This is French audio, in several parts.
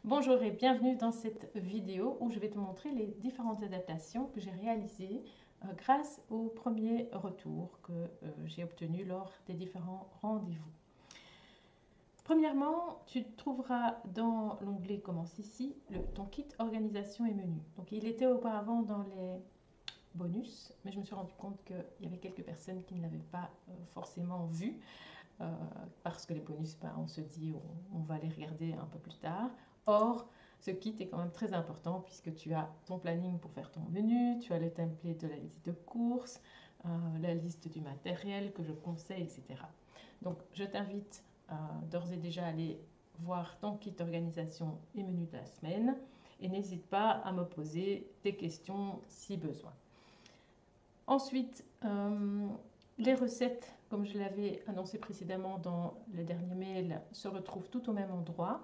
Bonjour et bienvenue dans cette vidéo où je vais te montrer les différentes adaptations que j'ai réalisées grâce aux premiers retours que j'ai obtenus lors des différents rendez-vous. Premièrement, tu trouveras dans l'onglet Commence ici ton kit organisation et menu. Donc il était auparavant dans les bonus, mais je me suis rendu compte qu'il y avait quelques personnes qui ne l'avaient pas forcément vu. Parce que les bonus, on se dit on va les regarder un peu plus tard. Or, ce kit est quand même très important puisque tu as ton planning pour faire ton menu, tu as le template de la liste de courses, la liste du matériel que je conseille, etc. Donc, je t'invite d'ores et déjà à aller voir ton kit organisation et menu de la semaine et n'hésite pas à me poser tes questions si besoin. Ensuite, les recettes, comme je l'avais annoncé précédemment dans le dernier mail, se retrouvent tout au même endroit.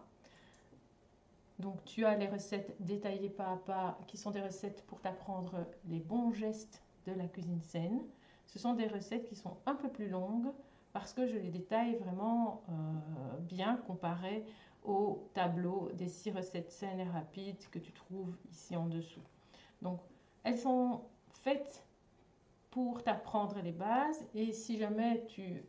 Donc tu as les recettes détaillées pas à pas, qui sont des recettes pour t'apprendre les bons gestes de la cuisine saine. Ce sont des recettes qui sont un peu plus longues parce que je les détaille vraiment bien comparé au tableau des 6 recettes saines et rapides que tu trouves ici en dessous. Donc elles sont faites pour t'apprendre les bases, et si jamais tu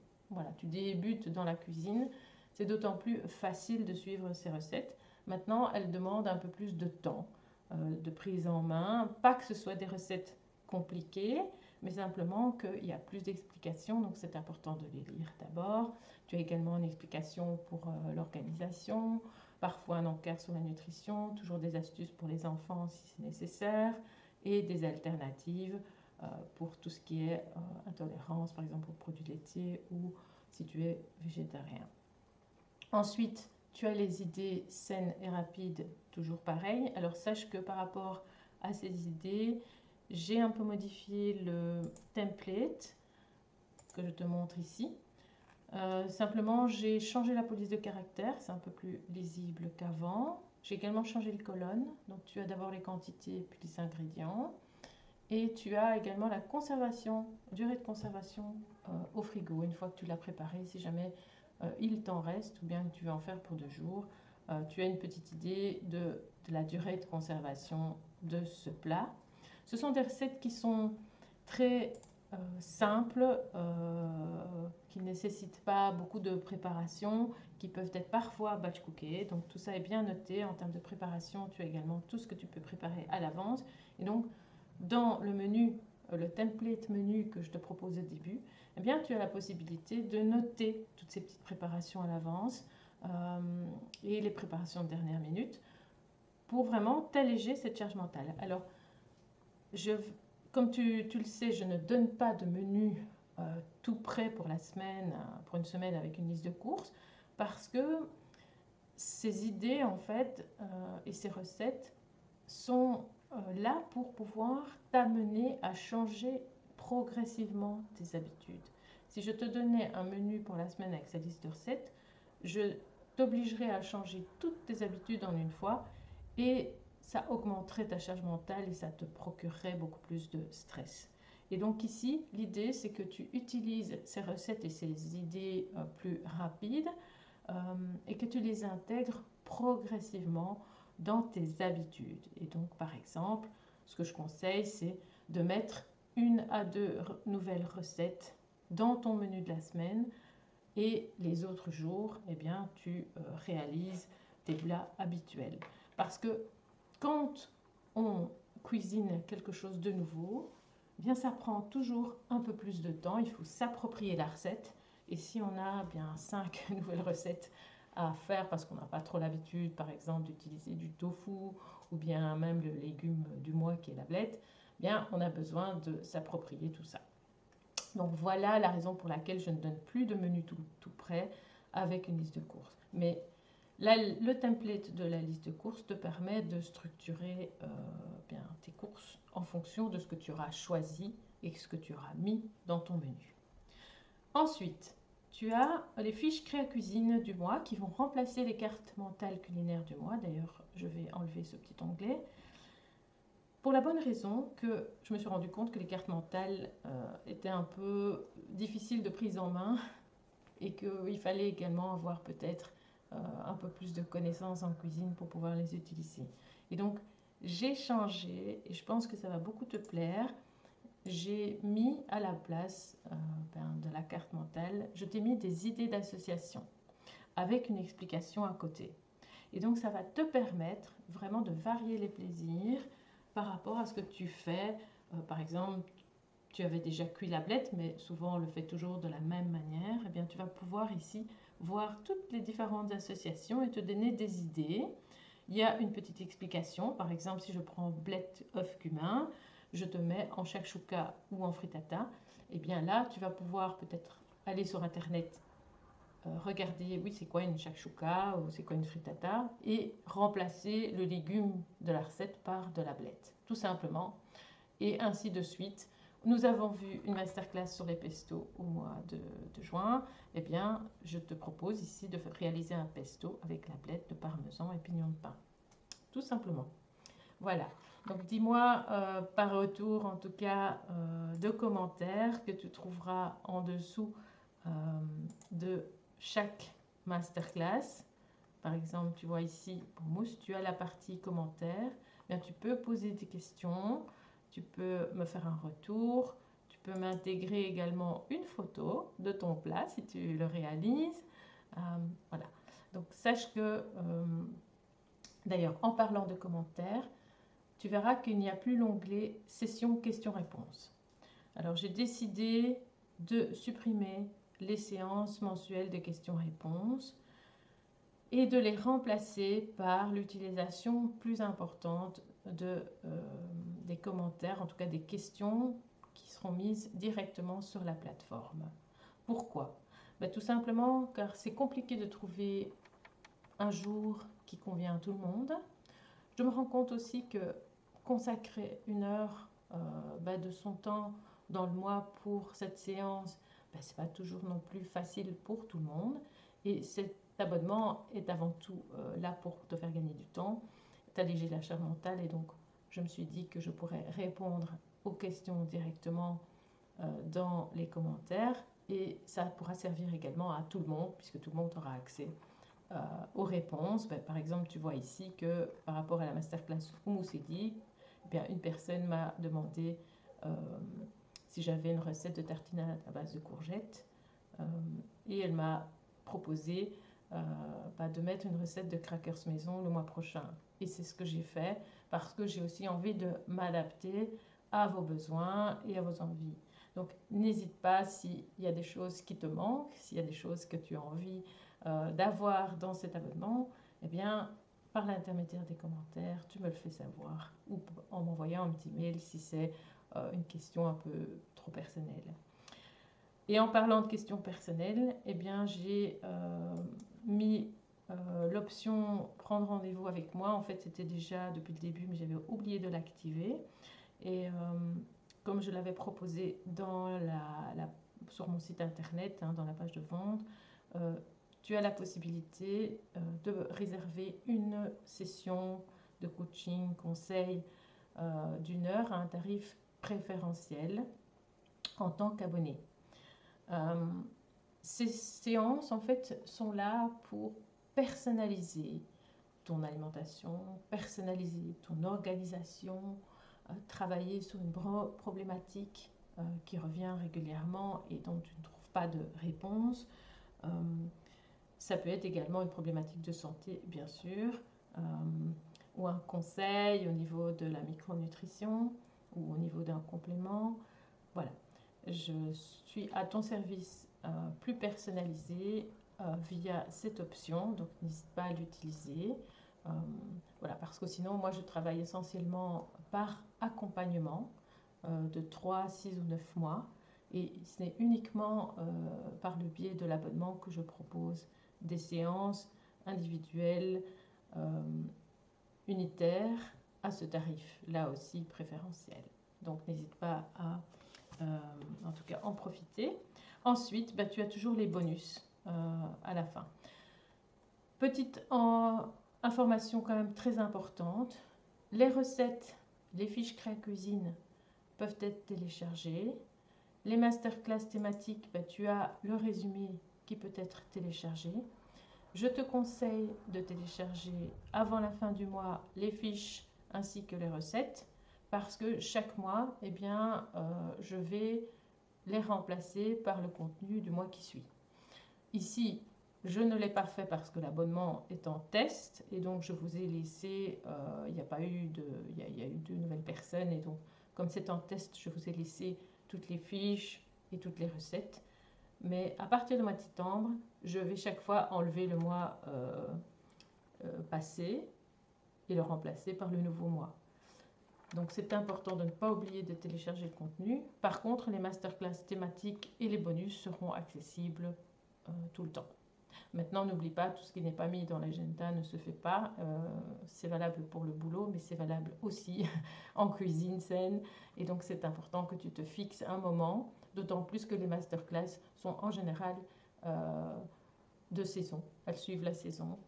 débutes dans la cuisine, c'est d'autant plus facile de suivre ces recettes. Maintenant, elles demandent un peu plus de temps, de prise en main, pas que ce soit des recettes compliquées, mais simplement qu'il y a plus d'explications, donc c'est important de les lire d'abord. Tu as également une explication pour l'organisation, parfois un encart sur la nutrition, toujours des astuces pour les enfants si c'est nécessaire, et des alternatives pour tout ce qui est intolérance, par exemple aux produits laitiers ou si tu es végétarien. Ensuite, tu as les idées saines et rapides, toujours pareil. Alors sache que par rapport à ces idées, j'ai un peu modifié le template que je te montre ici. Simplement, j'ai changé la police de caractère, c'est un peu plus lisible qu'avant. J'ai également changé les colonnes, donc tu as d'abord les quantités puis les ingrédients. Et tu as également la conservation, durée de conservation au frigo, une fois que tu l'as préparé, si jamais il t'en reste ou bien que tu veux en faire pour 2 jours. Tu as une petite idée de la durée de conservation de ce plat. Ce sont des recettes qui sont très simples, qui ne nécessitent pas beaucoup de préparation, qui peuvent être parfois batch cookées. Donc tout ça est bien noté en termes de préparation. Tu as également tout ce que tu peux préparer à l'avance. Et donc dans le menu, le template menu que je te propose au début, eh bien, tu as la possibilité de noter toutes ces petites préparations à l'avance et les préparations de dernière minute pour vraiment t'alléger cette charge mentale. Alors, comme tu le sais, je ne donne pas de menu tout prêt pour la semaine, pour une semaine avec une liste de courses, parce que ces idées, en fait, et ces recettes sont là pour pouvoir t'amener à changer progressivement tes habitudes. Si je te donnais un menu pour la semaine avec sa liste de recettes, je t'obligerais à changer toutes tes habitudes en une fois et ça augmenterait ta charge mentale et ça te procurerait beaucoup plus de stress. Et donc ici, l'idée, c'est que tu utilises ces recettes et ces idées plus rapides et que tu les intègres progressivement dans tes habitudes. Et donc, par exemple, ce que je conseille, c'est de mettre 1 à 2 nouvelles recettes dans ton menu de la semaine et les autres jours, eh bien, tu réalises tes plats habituels. Parce que quand on cuisine quelque chose de nouveau, eh bien, ça prend toujours un peu plus de temps. Il faut s'approprier la recette. Et si on a bien 5 nouvelles recettes à faire parce qu'on n'a pas trop l'habitude, par exemple, d'utiliser du tofu ou bien même le légume du mois qui est la blette, eh bien, on a besoin de s'approprier tout ça. Donc voilà la raison pour laquelle je ne donne plus de menu tout prêt avec une liste de courses. Mais là, le template de la liste de courses te permet de structurer bien tes courses en fonction de ce que tu auras choisi et ce que tu auras mis dans ton menu. Ensuite, tu as les fiches Créa Cuisine du mois qui vont remplacer les cartes mentales culinaires du mois. D'ailleurs, je vais enlever ce petit onglet. Pour la bonne raison que je me suis rendu compte que les cartes mentales étaient un peu difficiles de prise en main et qu'il fallait également avoir peut-être un peu plus de connaissances en cuisine pour pouvoir les utiliser. Et donc, j'ai changé et je pense que ça va beaucoup te plaire. J'ai mis à la place de la carte mentale, je t'ai mis des idées d'association avec une explication à côté. Et donc, ça va te permettre vraiment de varier les plaisirs par rapport à ce que tu fais. Par exemple, tu avais déjà cuit la blette, mais souvent on le fait toujours de la même manière. Eh bien, tu vas pouvoir ici voir toutes les différentes associations et te donner des idées. Il y a une petite explication. Par exemple, si je prends blette, œuf, cumin, je te mets en shakshuka ou en frittata. Eh bien là, tu vas pouvoir peut-être aller sur Internet, regarder, oui, c'est quoi une shakshuka ou c'est quoi une frittata, et remplacer le légume de la recette par de la blette, tout simplement. Et ainsi de suite. Nous avons vu une masterclass sur les pestos au mois de juin. Eh bien, je te propose ici de réaliser un pesto avec la blette de parmesan et pignon de pain. Tout simplement. Voilà. Donc, dis-moi par retour, en tout cas, de commentaires que tu trouveras en dessous de chaque masterclass. Par exemple, tu vois ici, pour Mousse, tu as la partie commentaires. Bien, tu peux poser des questions, tu peux me faire un retour, tu peux m'intégrer également une photo de ton plat si tu le réalises. Voilà. Donc, sache que, d'ailleurs, en parlant de commentaires, tu verras qu'il n'y a plus l'onglet session questions-réponses. Alors, j'ai décidé de supprimer les séances mensuelles de questions-réponses et de les remplacer par l'utilisation plus importante des commentaires, en tout cas des questions qui seront mises directement sur la plateforme. Pourquoi? Tout simplement car c'est compliqué de trouver un jour qui convient à tout le monde. Je me rends compte aussi que consacrer une heure de son temps dans le mois pour cette séance, ce n'est pas toujours non plus facile pour tout le monde. Et cet abonnement est avant tout là pour te faire gagner du temps, t'alléger la charge mentale. Et donc, je me suis dit que je pourrais répondre aux questions directement dans les commentaires. Et ça pourra servir également à tout le monde, puisque tout le monde aura accès aux réponses. Par exemple, tu vois ici que par rapport à la masterclass Oumoussedi, une personne m'a demandé si j'avais une recette de tartinade à base de courgettes et elle m'a proposé de mettre une recette de crackers maison le mois prochain. Et c'est ce que j'ai fait parce que j'ai aussi envie de m'adapter à vos besoins et à vos envies. Donc n'hésite pas s'il y a des choses qui te manquent, s'il y a des choses que tu as envie d'avoir dans cet abonnement, eh bien, par l'intermédiaire des commentaires, tu me le fais savoir ou en m'envoyant un petit mail si c'est une question un peu trop personnelle. Et en parlant de questions personnelles, eh bien, j'ai mis l'option prendre rendez-vous avec moi. En fait, c'était déjà depuis le début, mais j'avais oublié de l'activer. Et comme je l'avais proposé sur mon site internet, dans la page de vente, tu as la possibilité de réserver une session de coaching, conseil d'une heure à un tarif préférentiel en tant qu'abonné. Ces séances, en fait, sont là pour personnaliser ton alimentation, personnaliser ton organisation, travailler sur une problématique qui revient régulièrement et dont tu ne trouves pas de réponse. Ça peut être également une problématique de santé, bien sûr, ou un conseil au niveau de la micronutrition ou au niveau d'un complément. Voilà, je suis à ton service plus personnalisé via cette option, donc n'hésite pas à l'utiliser. Voilà, parce que sinon, moi, je travaille essentiellement par accompagnement de 3, 6 ou 9 mois. Et ce n'est uniquement par le biais de l'abonnement que je propose des séances individuelles, unitaires, à ce tarif, là aussi préférentiel. Donc n'hésite pas à, en tout cas, en profiter. Ensuite, tu as toujours les bonus à la fin. Petite information quand même très importante, les recettes, les fiches Créa Cuisine peuvent être téléchargées. Les masterclass thématiques, tu as le résumé qui peut être téléchargé. Je te conseille de télécharger avant la fin du mois les fiches ainsi que les recettes parce que chaque mois, eh bien, je vais les remplacer par le contenu du mois qui suit. Ici, je ne l'ai pas fait parce que l'abonnement est en test et donc je vous ai laissé, il n'y a pas eu de, il y a eu de nouvelles personnes et donc comme c'est en test, je vous ai laissé toutes les fiches et toutes les recettes. Mais à partir du mois de septembre, je vais chaque fois enlever le mois passé et le remplacer par le nouveau mois. Donc c'est important de ne pas oublier de télécharger le contenu. Par contre, les masterclass thématiques et les bonus seront accessibles tout le temps. Maintenant, n'oublie pas, tout ce qui n'est pas mis dans l'agenda ne se fait pas. C'est valable pour le boulot, mais c'est valable aussi en cuisine saine. Et donc, c'est important que tu te fixes un moment, d'autant plus que les masterclass sont en général de saison. Elles suivent la saison.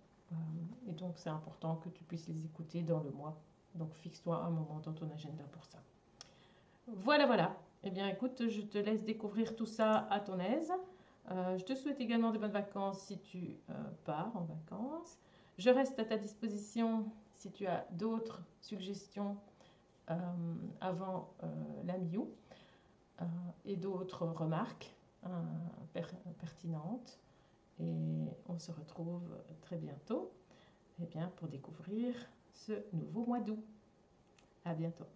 Et donc, c'est important que tu puisses les écouter dans le mois. Donc, fixe-toi un moment dans ton agenda pour ça. Voilà, voilà. Eh bien, écoute, je te laisse découvrir tout ça à ton aise. Je te souhaite également de bonnes vacances si tu pars en vacances. Je reste à ta disposition si tu as d'autres suggestions avant la mi-août et d'autres remarques pertinentes. Et on se retrouve très bientôt pour découvrir ce nouveau mois d'août. À bientôt.